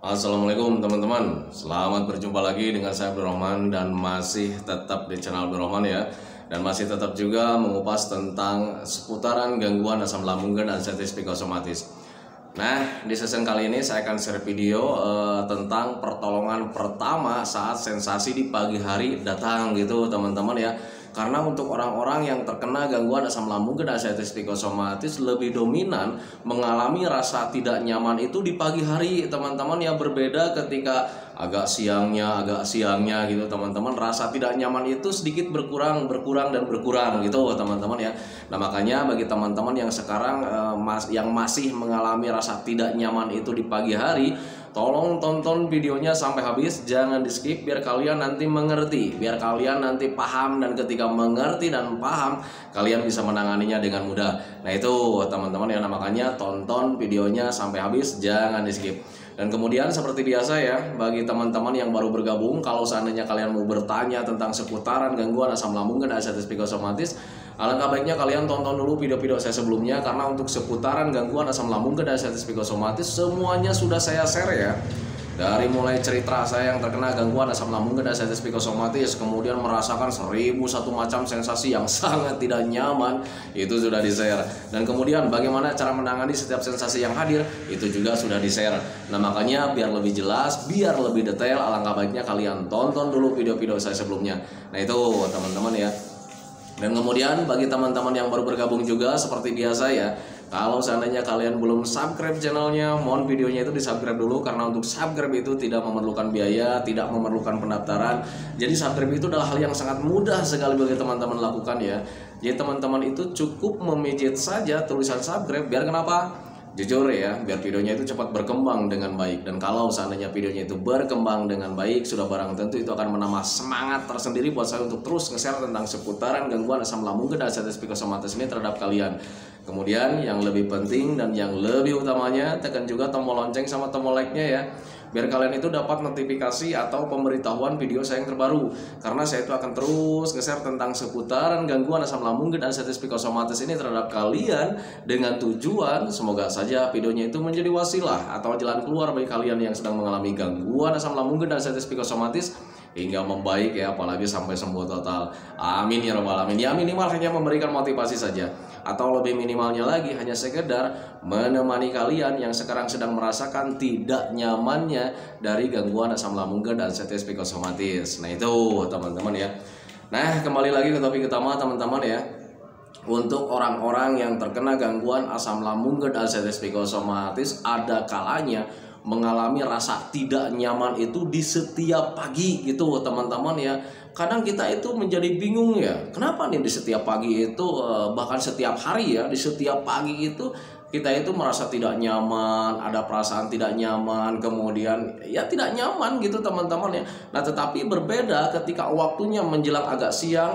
Assalamualaikum teman-teman, selamat berjumpa lagi dengan saya Abdurrahman dan masih tetap di channel Abdurrahman ya. Dan masih tetap juga mengupas tentang seputaran gangguan asam lambung dan anestesi psikosomatis. Nah, di sesi kali ini saya akan share video tentang pertolongan pertama saat sensasi di pagi hari datang gitu teman-teman ya. Karena untuk orang-orang yang terkena gangguan asam lambung dan anestesi psikosomatis lebih dominan mengalami rasa tidak nyaman itu di pagi hari teman-teman, yang berbeda ketika agak siangnya gitu teman-teman. Rasa tidak nyaman itu sedikit berkurang dan berkurang gitu teman-teman ya. Nah makanya bagi teman-teman yang sekarang yang masih mengalami rasa tidak nyaman itu di pagi hari, tolong tonton videonya sampai habis, jangan di skip biar kalian nanti mengerti, biar kalian nanti paham, dan ketika mengerti dan paham kalian bisa menanganinya dengan mudah. Nah itu teman-teman ya, makanya tonton videonya sampai habis, jangan di skip. Dan kemudian seperti biasa ya, bagi teman-teman yang baru bergabung, kalau seandainya kalian mau bertanya tentang seputaran gangguan asam lambung dan anestesi psikosomatis, alangkah baiknya kalian tonton dulu video-video saya sebelumnya, karena untuk seputaran gangguan asam lambung dan anestesi psikosomatis semuanya sudah saya share ya. Dari mulai cerita saya yang terkena gangguan asam lambung dan anestesi psikosomatis, kemudian merasakan 1001 macam sensasi yang sangat tidak nyaman, itu sudah di-share. Dan kemudian bagaimana cara menangani setiap sensasi yang hadir, itu juga sudah di-share. Nah makanya biar lebih jelas, biar lebih detail, alangkah baiknya kalian tonton dulu video-video saya sebelumnya. Nah itu teman-teman ya. Dan kemudian bagi teman-teman yang baru bergabung juga, seperti biasa ya, kalau seandainya kalian belum subscribe channelnya, mohon videonya itu di subscribe dulu, karena untuk subscribe itu tidak memerlukan biaya, tidak memerlukan pendaftaran. Jadi subscribe itu adalah hal yang sangat mudah sekali bagi teman-teman lakukan ya. Jadi teman-teman itu cukup memijit saja tulisan subscribe, biar kenapa? Jujur ya, biar videonya itu cepat berkembang dengan baik. Dan kalau seandainya videonya itu berkembang dengan baik, sudah barang tentu itu akan menambah semangat tersendiri buat saya untuk terus nge-share tentang seputaran gangguan asam lambung dan anestesi psikosomatis ini terhadap kalian. Kemudian yang lebih penting dan yang lebih utamanya, tekan juga tombol lonceng sama tombol like-nya ya, biar kalian itu dapat notifikasi atau pemberitahuan video saya yang terbaru. Karena saya itu akan terus nge-share tentang seputaran gangguan asam lambung dan anestesi psikosomatis ini terhadap kalian, dengan tujuan semoga saja videonya itu menjadi wasilah atau jalan keluar bagi kalian yang sedang mengalami gangguan asam lambung dan anestesi psikosomatis hingga membaik ya, apalagi sampai sembuh total. Amin ya rabbal alamin. Ya minimal hanya memberikan motivasi saja, atau lebih minimalnya lagi hanya sekedar menemani kalian yang sekarang sedang merasakan tidak nyamannya dari gangguan asam lambung dan anestesi psikosomatis. Nah itu teman-teman ya. Nah kembali lagi ke topik utama teman-teman ya. Untuk orang-orang yang terkena gangguan asam lambung dan anestesi psikosomatis, ada kalanya mengalami rasa tidak nyaman itu di setiap pagi gitu teman-teman ya. Kadang kita itu menjadi bingung ya, kenapa nih di setiap pagi itu, bahkan setiap hari ya, di setiap pagi itu kita itu merasa tidak nyaman, ada perasaan tidak nyaman, kemudian ya tidak nyaman gitu teman-teman ya. Nah tetapi berbeda ketika waktunya menjelang agak siang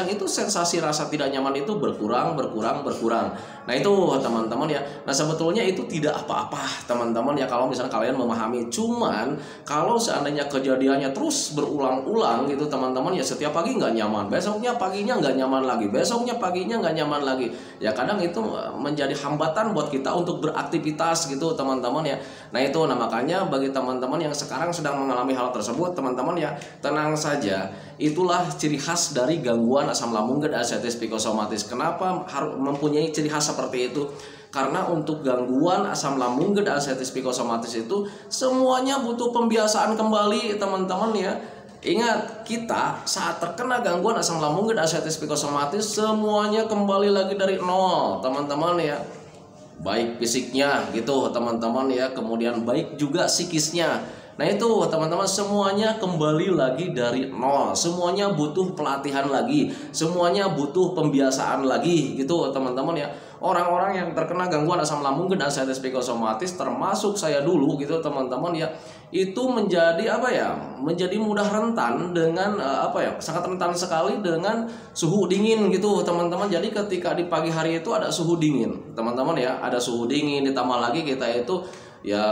itu sensasi rasa tidak nyaman itu berkurang. Nah itu teman-teman ya. Nah sebetulnya itu tidak apa-apa teman-teman ya, kalau misalnya kalian memahami. Cuman kalau seandainya kejadiannya terus berulang-ulang gitu teman-teman ya, setiap pagi nggak nyaman, besoknya paginya nggak nyaman lagi, besoknya paginya nggak nyaman lagi, ya kadang itu menjadi hambatan buat kita untuk beraktivitas gitu teman-teman ya. Nah itu, nah makanya bagi teman-teman yang sekarang sedang mengalami hal tersebut teman-teman ya, tenang saja. Itulah ciri khas dari gangguan asam lambung dan anestesi psikosomatis. Kenapa harus mempunyai ciri khas seperti itu? Karena untuk gangguan asam lambung dan anestesi psikosomatis itu semuanya butuh pembiasaan kembali teman-teman ya. Ingat, kita saat terkena gangguan asam lambung dan anestesi psikosomatis semuanya kembali lagi dari nol teman-teman ya. Baik fisiknya gitu teman-teman ya, kemudian baik juga psikisnya. Nah itu teman-teman, semuanya kembali lagi dari nol, semuanya butuh pelatihan lagi, semuanya butuh pembiasaan lagi gitu teman-teman ya. Orang-orang yang terkena gangguan asam lambung dan anestesi psikosomatis termasuk saya dulu gitu teman-teman ya, itu menjadi apa ya, menjadi mudah rentan dengan sangat rentan sekali dengan suhu dingin gitu teman-teman. Jadi ketika di pagi hari itu ada suhu dingin teman-teman ya, ada suhu dingin, ditambah lagi kita itu ya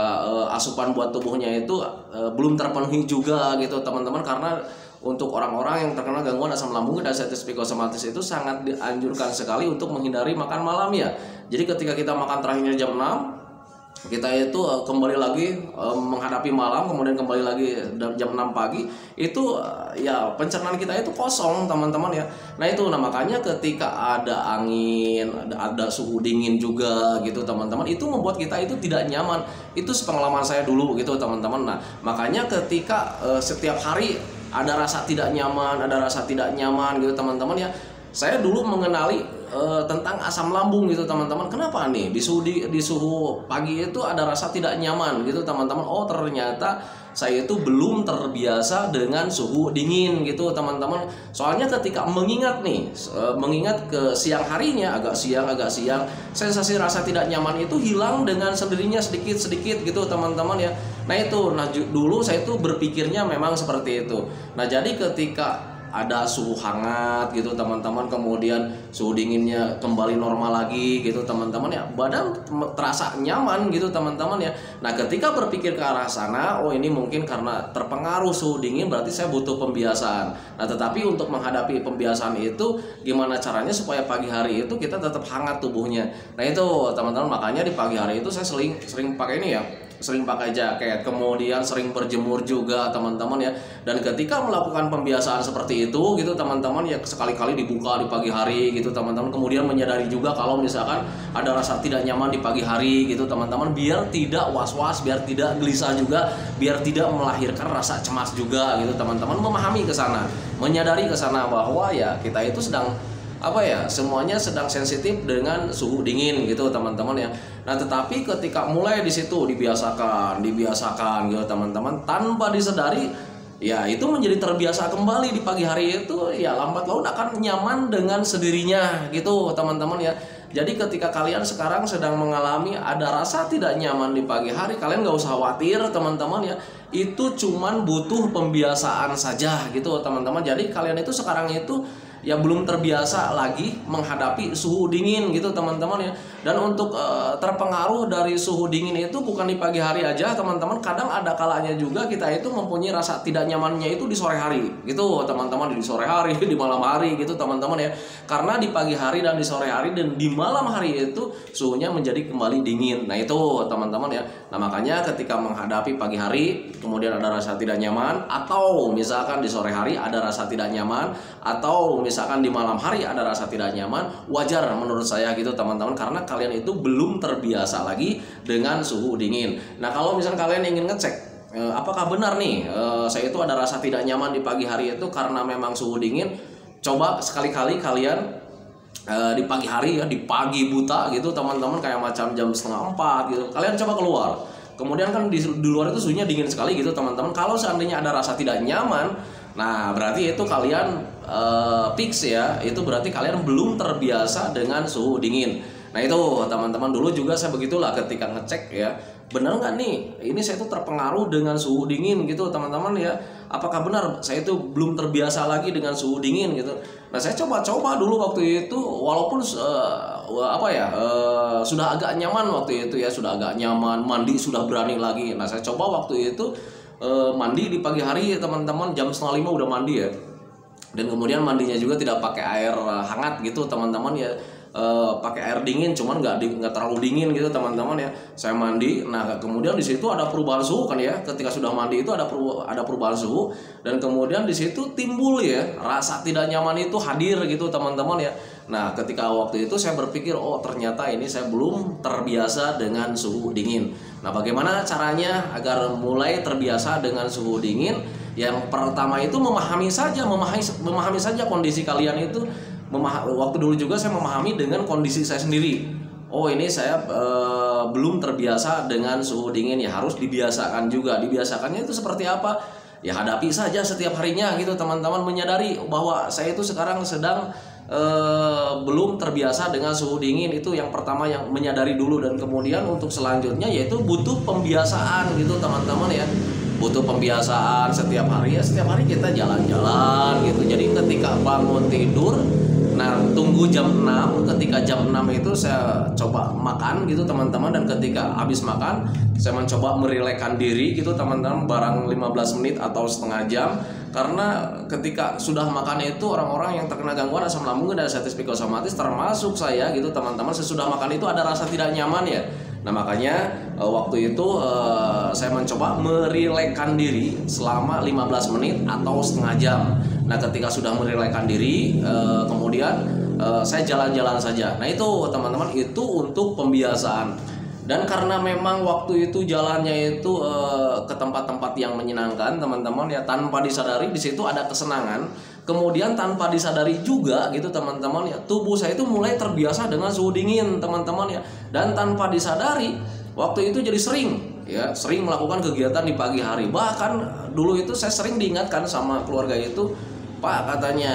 asupan buat tubuhnya itu belum terpenuhi juga gitu teman-teman. Karena untuk orang-orang yang terkena gangguan asam lambung dan anestesi psikosomatis itu sangat dianjurkan sekali untuk menghindari makan malam ya. Jadi ketika kita makan terakhirnya jam 6, kita itu kembali lagi menghadapi malam, kemudian kembali lagi jam 6 pagi itu ya pencernaan kita itu kosong teman-teman ya. Nah itu, nah makanya ketika ada angin, ada suhu dingin juga gitu teman-teman, itu membuat kita itu tidak nyaman. Itu pengalaman saya dulu gitu teman-teman. Nah makanya ketika setiap hari ada rasa tidak nyaman, gitu teman-teman ya. Saya dulu mengenali tentang asam lambung gitu teman-teman. Kenapa nih di suhu pagi itu ada rasa tidak nyaman gitu teman-teman? Oh ternyata saya itu belum terbiasa dengan suhu dingin gitu teman-teman. Soalnya ketika mengingat ke siang harinya, agak siang, sensasi rasa tidak nyaman itu hilang dengan sendirinya sedikit gitu teman-teman ya. Nah itu, dulu saya itu berpikirnya memang seperti itu. Nah jadi ketika ada suhu hangat gitu teman-teman, kemudian suhu dinginnya kembali normal lagi gitu teman-teman ya, badan terasa nyaman gitu teman-teman ya. Nah ketika berpikir ke arah sana, oh ini mungkin karena terpengaruh suhu dingin, berarti saya butuh pembiasaan. Nah tetapi untuk menghadapi pembiasaan itu gimana caranya supaya pagi hari itu kita tetap hangat tubuhnya. Nah itu teman-teman, makanya di pagi hari itu saya sering pakai ini ya, sering pakai jaket, kemudian sering berjemur juga teman-teman ya. Dan ketika melakukan pembiasaan seperti itu gitu teman-teman ya, sekali-kali dibuka di pagi hari gitu teman-teman, kemudian menyadari juga kalau misalkan ada rasa tidak nyaman di pagi hari gitu teman-teman, biar tidak was-was, biar tidak gelisah juga, biar tidak melahirkan rasa cemas juga gitu teman-teman. Memahami ke sana, menyadari ke sana bahwa ya kita itu sedang semuanya sedang sensitif dengan suhu dingin gitu teman-teman ya. Nah tetapi ketika mulai di situ dibiasakan gitu teman-teman, tanpa disadari ya itu menjadi terbiasa kembali di pagi hari itu, ya lambat laun akan nyaman dengan sendirinya gitu teman-teman ya. Jadi ketika kalian sekarang sedang mengalami ada rasa tidak nyaman di pagi hari, kalian gak usah khawatir teman-teman ya. Itu cuman butuh pembiasaan saja gitu teman-teman. Jadi kalian itu sekarang itu ya belum terbiasa lagi menghadapi suhu dingin gitu teman-teman ya. Dan untuk terpengaruh dari suhu dingin itu bukan di pagi hari aja teman-teman, kadang ada kalanya juga kita itu mempunyai rasa tidak nyamannya itu di sore hari gitu teman-teman, di sore hari, di malam hari gitu teman-teman ya. Karena di pagi hari dan di sore hari dan di malam hari itu suhunya menjadi kembali dingin. Nah itu teman-teman ya. Nah makanya ketika menghadapi pagi hari kemudian ada rasa tidak nyaman, atau misalkan di sore hari ada rasa tidak nyaman, atau misalkan di malam hari ada rasa tidak nyaman, wajar menurut saya gitu teman-teman, karena kalian itu belum terbiasa lagi dengan suhu dingin. Nah kalau misalkan kalian ingin ngecek apakah benar nih saya itu ada rasa tidak nyaman di pagi hari itu karena memang suhu dingin, coba sekali-kali kalian di pagi hari ya, di pagi buta gitu teman-teman, kayak macam jam 3:30 gitu, kalian coba keluar. Kemudian kan di luar itu suhunya dingin sekali gitu teman-teman. Kalau seandainya ada rasa tidak nyaman, nah berarti itu kalian fix ya, itu berarti kalian belum terbiasa dengan suhu dingin. Nah itu teman-teman, dulu juga saya begitulah ketika ngecek ya, benar nggak nih ini saya itu terpengaruh dengan suhu dingin gitu teman-teman ya, apakah benar saya itu belum terbiasa lagi dengan suhu dingin gitu. Nah saya coba dulu waktu itu, walaupun sudah agak nyaman waktu itu ya, sudah agak nyaman, mandi sudah berani lagi. Nah saya coba waktu itu mandi di pagi hari teman-teman, jam 4:30 udah mandi ya. Dan kemudian mandinya juga tidak pakai air hangat gitu teman-teman ya, pakai air dingin, cuman nggak terlalu dingin gitu teman-teman ya. Saya mandi, nah kemudian di situ ada perubahan suhu kan ya, ketika sudah mandi itu ada perubahan suhu, dan kemudian di situ timbul ya rasa tidak nyaman itu hadir gitu teman-teman ya. Nah ketika waktu itu saya berpikir, oh ternyata ini saya belum terbiasa dengan suhu dingin. Nah bagaimana caranya agar mulai terbiasa dengan suhu dingin? Yang pertama itu memahami saja kondisi kalian itu. Waktu dulu juga saya memahami dengan kondisi saya sendiri. Oh ini saya belum terbiasa dengan suhu dingin, ya harus dibiasakan juga. Dibiasakannya itu seperti apa? Ya hadapi saja setiap harinya gitu teman-teman, menyadari bahwa saya itu sekarang sedang belum terbiasa dengan suhu dingin. Itu yang pertama, yang menyadari dulu. Dan kemudian untuk selanjutnya yaitu butuh pembiasaan gitu teman-teman ya. Butuh pembiasaan setiap hari ya, setiap hari kita jalan-jalan gitu. Jadi ketika bangun tidur, nah tunggu jam 6, ketika jam 6 itu saya coba makan gitu teman-teman. Dan ketika habis makan saya mencoba merelakskan diri gitu teman-teman, barang 15 menit atau setengah jam. Karena ketika sudah makan itu, orang-orang yang terkena gangguan asam lambung dan diabetes psikosomatis termasuk saya gitu teman-teman, sesudah makan itu ada rasa tidak nyaman ya. Nah makanya waktu itu saya mencoba merilekkan diri selama 15 menit atau setengah jam. Nah ketika sudah merilekkan diri, kemudian saya jalan-jalan saja. Nah itu teman-teman, itu untuk pembiasaan. Dan karena memang waktu itu jalannya itu ke tempat-tempat yang menyenangkan teman-teman ya, tanpa disadari di situ ada kesenangan. Kemudian tanpa disadari juga gitu teman-teman ya, tubuh saya itu mulai terbiasa dengan suhu dingin teman-teman ya. Dan tanpa disadari waktu itu jadi sering melakukan kegiatan di pagi hari. Bahkan dulu itu saya sering diingatkan sama keluarga itu, Pak katanya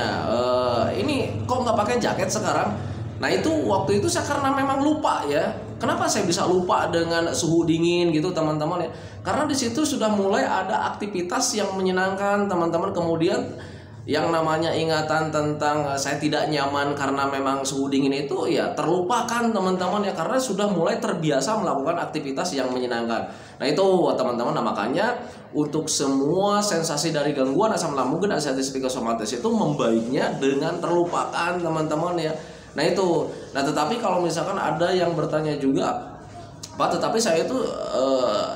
ini kok nggak pakai jaket sekarang. Nah itu waktu itu saya karena memang lupa ya. Kenapa saya bisa lupa dengan suhu dingin gitu teman-teman ya? Karena di situ sudah mulai ada aktivitas yang menyenangkan teman-teman. Kemudian yang namanya ingatan tentang saya tidak nyaman karena memang suhu dingin itu ya terlupakan teman-teman ya, karena sudah mulai terbiasa melakukan aktivitas yang menyenangkan. Nah itu teman-teman, nah makanya untuk semua sensasi dari gangguan asam lambung dan anxiety psikosomatis itu membaiknya dengan terlupakan teman-teman ya. Nah itu, nah tetapi kalau misalkan ada yang bertanya juga, Pak tetapi saya itu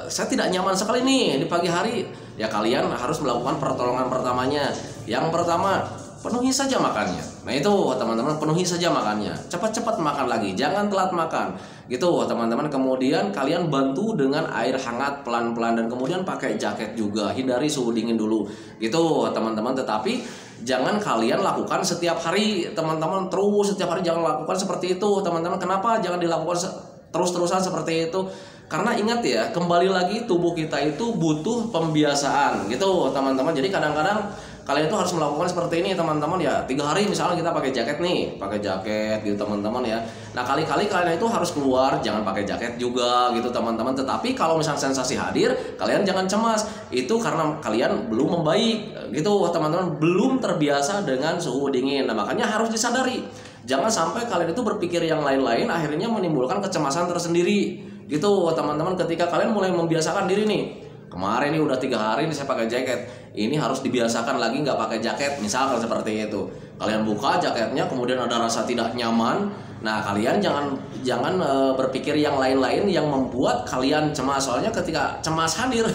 saya tidak nyaman sekali nih di pagi hari, ya kalian harus melakukan pertolongan pertamanya. Yang pertama, penuhi saja makannya. Nah itu teman-teman, penuhi saja makannya, cepat-cepat makan lagi, jangan telat makan gitu teman-teman. Kemudian kalian bantu dengan air hangat pelan-pelan, dan kemudian pakai jaket juga, hindari suhu dingin dulu gitu teman-teman. Tetapi jangan kalian lakukan setiap hari teman-teman, terus setiap hari jangan lakukan seperti itu teman-teman. Kenapa jangan dilakukan terus-terusan seperti itu? Karena ingat ya, kembali lagi tubuh kita itu butuh pembiasaan gitu teman-teman. Jadi kadang-kadang kalian itu harus melakukan seperti ini teman-teman ya. 3 hari misalnya kita pakai jaket nih, pakai jaket gitu teman-teman ya. Nah kali-kali kalian itu harus keluar jangan pakai jaket juga gitu teman-teman. Tetapi kalau misalnya sensasi hadir, kalian jangan cemas, itu karena kalian belum membaik gitu teman-teman, belum terbiasa dengan suhu dingin. Nah makanya harus disadari, jangan sampai kalian itu berpikir yang lain-lain, akhirnya menimbulkan kecemasan tersendiri gitu teman-teman. Ketika kalian mulai membiasakan diri nih, kemarin nih udah 3 hari nih saya pakai jaket, ini harus dibiasakan lagi nggak pakai jaket, misalkan seperti itu. Kalian buka jaketnya, kemudian ada rasa tidak nyaman. Nah kalian jangan berpikir yang lain-lain yang membuat kalian cemas. Soalnya ketika cemas hadir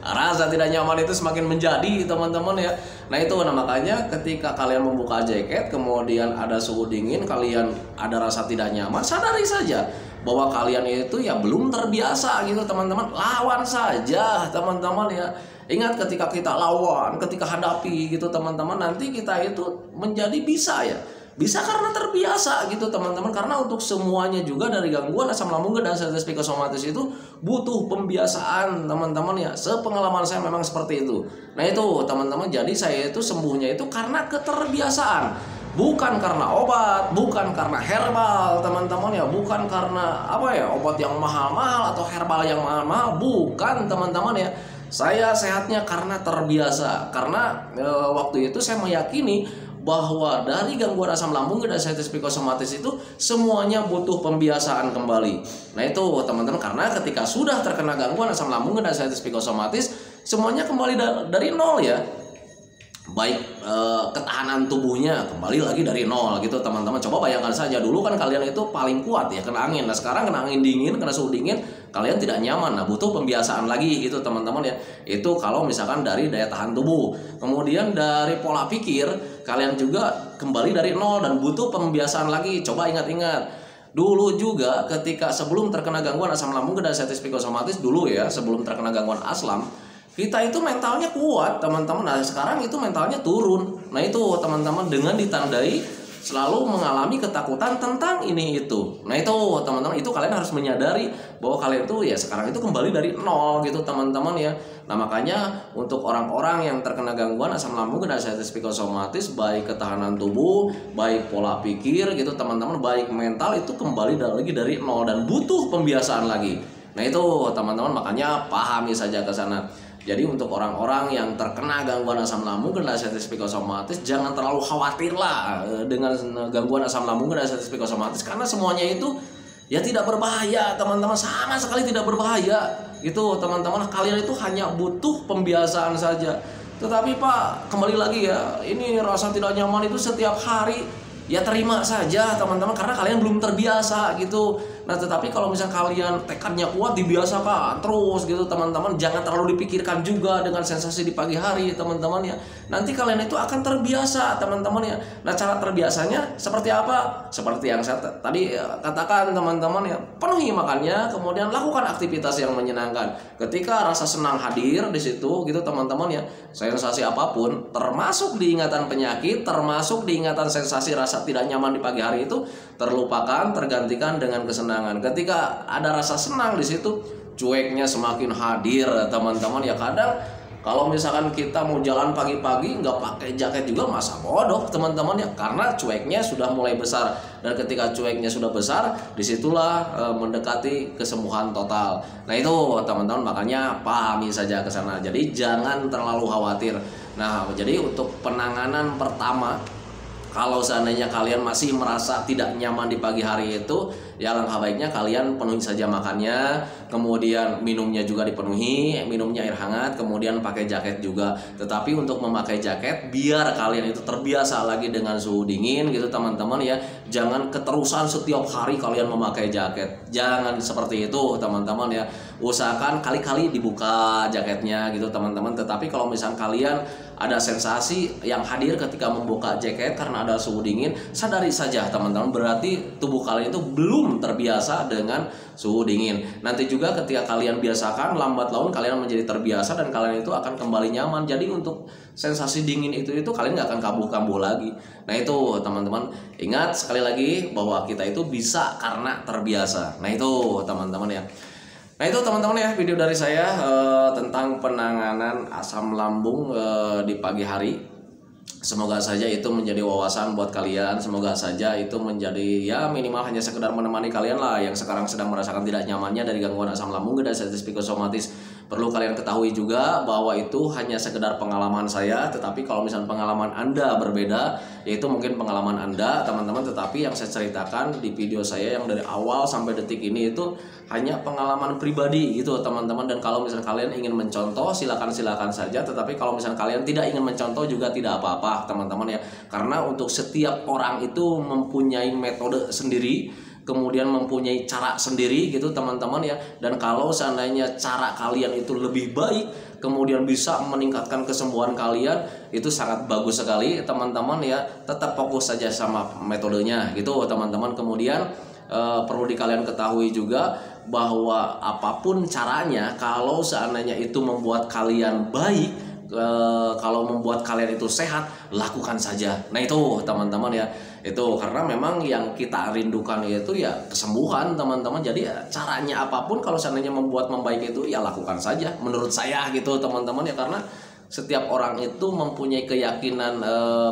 rasa tidak nyaman itu semakin menjadi teman-teman ya. Nah itu, nah makanya ketika kalian membuka jaket, kemudian ada suhu dingin, kalian ada rasa tidak nyaman, sadari saja bahwa kalian itu ya belum terbiasa gitu teman-teman. Lawan saja teman-teman ya. Ingat, ketika kita lawan, ketika hadapi gitu teman-teman, nanti kita itu menjadi bisa ya. Bisa karena terbiasa gitu teman-teman. Karena untuk semuanya juga dari gangguan asam lambung dan anxiety psikosomatis itu butuh pembiasaan teman-teman ya. Sepengalaman saya memang seperti itu. Nah itu teman-teman, jadi saya itu sembuhnya itu karena keterbiasaan. Bukan karena obat, bukan karena herbal teman-teman ya, bukan karena apa ya, obat yang mahal-mahal atau herbal yang mahal-mahal, bukan teman-teman ya. Saya sehatnya karena terbiasa. Karena waktu itu saya meyakini bahwa dari gangguan asam lambung dan anxiety psikosomatis itu semuanya butuh pembiasaan kembali. Nah itu teman-teman, karena ketika sudah terkena gangguan asam lambung dan anxiety psikosomatis, semuanya kembali dari nol ya. Baik ketahanan tubuhnya kembali lagi dari nol gitu teman-teman. Coba bayangkan saja, dulu kan kalian itu paling kuat ya kena angin. Nah sekarang kena angin dingin, kena suhu dingin, kalian tidak nyaman. Nah butuh pembiasaan lagi gitu teman-teman ya. Itu kalau misalkan dari daya tahan tubuh. Kemudian dari pola pikir, kalian juga kembali dari nol dan butuh pembiasaan lagi. Coba ingat-ingat, dulu juga ketika sebelum terkena gangguan asam lambung dan anxiety psikosomatis dulu ya, sebelum terkena gangguan asam, kita itu mentalnya kuat teman-teman. Nah sekarang itu mentalnya turun. Nah itu teman-teman, dengan ditandai selalu mengalami ketakutan tentang ini itu. Nah itu teman-teman, itu kalian harus menyadari bahwa kalian itu ya sekarang itu kembali dari nol gitu teman-teman ya. Nah makanya untuk orang-orang yang terkena gangguan asam lambung dan anxiety psikosomatis, baik ketahanan tubuh, baik pola pikir gitu teman-teman, baik mental, itu kembali lagi dari nol dan butuh pembiasaan lagi. Nah itu teman-teman, makanya pahami saja ke sana. Jadi untuk orang-orang yang terkena gangguan asam lambung dan anxiety psikosomatis, jangan terlalu khawatir lah dengan gangguan asam lambung dan anxiety psikosomatis, karena semuanya itu ya tidak berbahaya teman-teman, sama sekali tidak berbahaya gitu teman-teman. Kalian itu hanya butuh pembiasaan saja. Tetapi Pak, kembali lagi ya, ini rasa tidak nyaman itu setiap hari, ya terima saja teman-teman, karena kalian belum terbiasa gitu. Nah tetapi kalau misalnya kalian tekadnya kuat, dibiasakan terus gitu teman-teman, jangan terlalu dipikirkan juga dengan sensasi di pagi hari teman-teman ya. Nanti kalian itu akan terbiasa teman-teman ya. Nah cara terbiasanya seperti apa? Seperti yang saya tadi katakan teman-teman ya, penuhi makannya, kemudian lakukan aktivitas yang menyenangkan. Ketika rasa senang hadir di situ gitu teman-teman ya, sensasi apapun termasuk diingatan penyakit, termasuk diingatan sensasi rasa tidak nyaman di pagi hari itu terlupakan, tergantikan dengan kesenangan. Ketika ada rasa senang di situ, cueknya semakin hadir teman-teman ya. Kadang kalau misalkan kita mau jalan pagi-pagi nggak pakai jaket juga masa bodoh teman-teman ya, karena cueknya sudah mulai besar. Dan ketika cueknya sudah besar, disitulah mendekati kesembuhan total. Nah itu teman-teman, makanya pahami saja ke sana. Jadi jangan terlalu khawatir. Nah jadi untuk penanganan pertama, kalau seandainya kalian masih merasa tidak nyaman di pagi hari itu, ya alangkah baiknya kalian penuhi saja makannya, kemudian minumnya juga dipenuhi, minumnya air hangat, kemudian pakai jaket juga. Tetapi untuk memakai jaket, biar kalian itu terbiasa lagi dengan suhu dingin gitu teman-teman ya. Jangan keterusan setiap hari kalian memakai jaket, jangan seperti itu teman-teman ya. Usahakan kali-kali dibuka jaketnya gitu teman-teman. Tetapi kalau misalnya kalian ada sensasi yang hadir ketika membuka jaket karena ada suhu dingin, sadari saja teman-teman, berarti tubuh kalian itu belum terbiasa dengan suhu dingin. Nanti juga ketika kalian biasakan, lambat laun kalian menjadi terbiasa dan kalian itu akan kembali nyaman. Jadi untuk sensasi dingin itu kalian nggak akan kambuh-kambuh lagi. Nah itu teman-teman, ingat sekali lagi bahwa kita itu bisa karena terbiasa. Nah itu teman-teman ya. Nah itu teman-teman ya, video dari saya tentang penanganan asam lambung di pagi hari. Semoga saja itu menjadi wawasan buat kalian. Semoga saja itu menjadi ya minimal hanya sekedar menemani kalian lah yang sekarang sedang merasakan tidak nyamannya dari gangguan asam lambung dan sensitif psikosomatis. Perlu kalian ketahui juga bahwa itu hanya sekedar pengalaman saya, tetapi kalau misalnya pengalaman Anda berbeda, yaitu mungkin pengalaman Anda teman-teman, tetapi yang saya ceritakan di video saya yang dari awal sampai detik ini itu hanya pengalaman pribadi gitu teman-teman. Dan kalau misalnya kalian ingin mencontoh, silakan saja, tetapi kalau misalnya kalian tidak ingin mencontoh juga tidak apa-apa teman-teman ya, karena untuk setiap orang itu mempunyai metode sendiri, kemudian mempunyai cara sendiri gitu teman-teman ya. Dan kalau seandainya cara kalian itu lebih baik, kemudian bisa meningkatkan kesembuhan kalian, itu sangat bagus sekali teman-teman ya. Tetap fokus saja sama metodenya gitu teman-teman. Kemudian perlu kalian ketahui juga bahwa apapun caranya, kalau seandainya itu membuat kalian baik, kalau membuat kalian itu sehat, lakukan saja. Nah itu teman-teman ya, itu karena memang yang kita rindukan itu ya kesembuhan teman-teman. Jadi ya, caranya apapun kalau seandainya membaik itu ya lakukan saja menurut saya gitu teman-teman ya. Karena setiap orang itu mempunyai keyakinan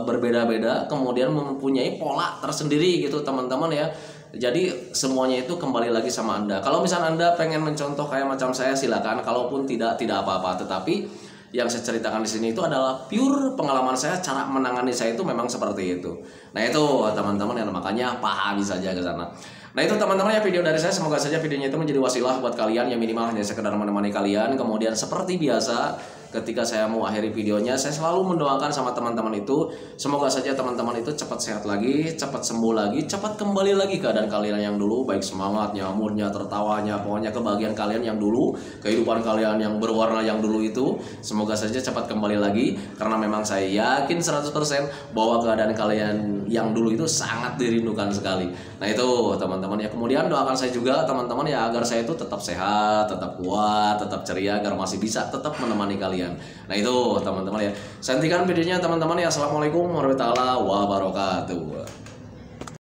berbeda-beda, kemudian mempunyai pola tersendiri gitu teman-teman ya. Jadi semuanya itu kembali lagi sama Anda. Kalau misalnya Anda pengen mencontoh kayak macam saya, silakan. Kalaupun tidak apa-apa. Tetapi yang saya ceritakan di sini itu adalah pure pengalaman saya, cara menangani saya itu memang seperti itu. Nah itu teman-teman yang makanya pahami saja ke sana. Nah itu teman-teman ya video dari saya. Semoga saja videonya itu menjadi wasilah buat kalian, yang minimal hanya sekedar menemani kalian. Kemudian seperti biasa, ketika saya mau akhiri videonya, saya selalu mendoakan sama teman-teman itu, semoga saja teman-teman itu cepat sehat lagi, cepat sembuh lagi, cepat kembali lagi keadaan kalian yang dulu, baik semangatnya, moodnya, tertawanya, pokoknya kebahagiaan kalian yang dulu, kehidupan kalian yang berwarna yang dulu itu, semoga saja cepat kembali lagi. Karena memang saya yakin 100% bahwa keadaan kalian yang dulu itu sangat dirindukan sekali. Nah itu teman-teman ya. Kemudian doakan saya juga teman-teman ya, agar saya itu tetap sehat, tetap kuat, tetap ceria, agar masih bisa tetap menemani kalian. Nah itu teman-teman ya. Saya hentikan videonya teman-teman ya. Assalamualaikum warahmatullahi wabarakatuh.